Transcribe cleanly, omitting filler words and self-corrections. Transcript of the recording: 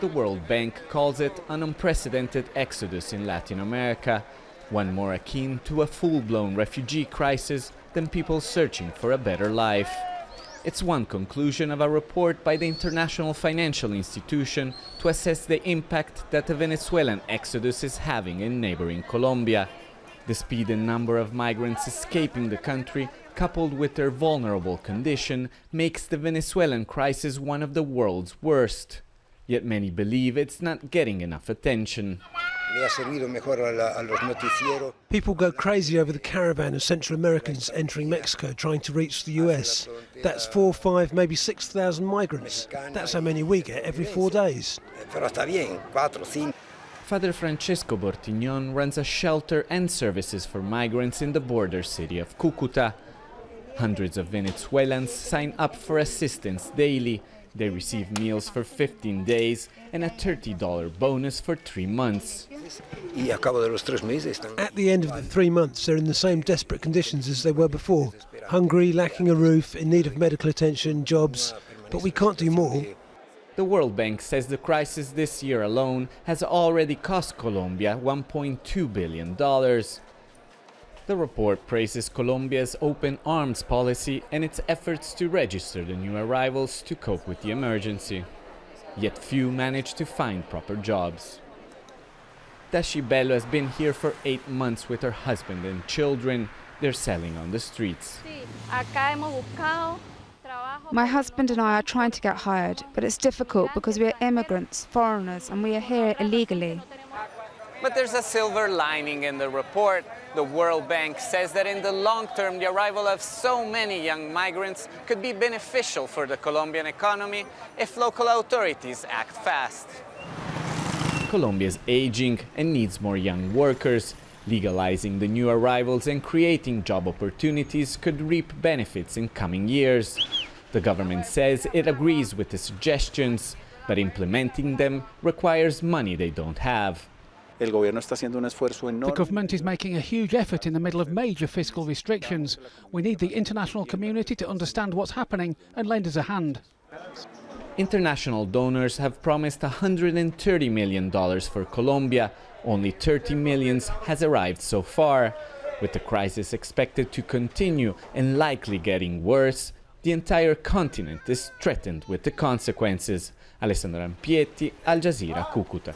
The World Bank calls it an unprecedented exodus in Latin America, one more akin to a full-blown refugee crisis than people searching for a better life. It's one conclusion of a report by the International Financial Institution to assess the impact that the Venezuelan exodus is having in neighboring Colombia. The speed and number of migrants escaping the country, coupled with their vulnerable condition, makes the Venezuelan crisis one of the world's worst. Yet many believe it's not getting enough attention. People go crazy over the caravan of Central Americans entering Mexico trying to reach the US. That's 4, 5, maybe 6,000 migrants. That's how many we get every 4 days. Father Francesco Bortignon runs a shelter and services for migrants in the border city of Cucuta. Hundreds of Venezuelans sign up for assistance daily. They receive meals for 15 days and a $30 bonus for 3 months. At the end of the 3 months, they're in the same desperate conditions as they were before. Hungry, lacking a roof, in need of medical attention, jobs. But we can't do more. The World Bank says the crisis this year alone has already cost Colombia $1.2 billion. The report praises Colombia's open arms policy and its efforts to register the new arrivals to cope with the emergency. Yet few manage to find proper jobs. DAXI BELLO has been here for 8 months with her husband and children. They're selling on the streets. My husband and I are trying to get hired, but it's difficult because we are immigrants, foreigners, and we are here illegally. But there's a silver lining in the report. The World Bank says that in the long term, the arrival of so many young migrants could be beneficial for the Colombian economy if local authorities act fast. Colombia is aging and needs more young workers. Legalizing the new arrivals and creating job opportunities could reap benefits in coming years. The government says it agrees with the suggestions, but implementing them requires money they don't have. The government is making a huge effort in the middle of major fiscal restrictions. We need the international community to understand what's happening and lend us a hand. International donors have promised $130 million for Colombia. Only 30 million has arrived so far. With the crisis expected to continue and likely getting worse, the entire continent is threatened with the consequences. Alessandro Rampietti, Al Jazeera, Cucuta.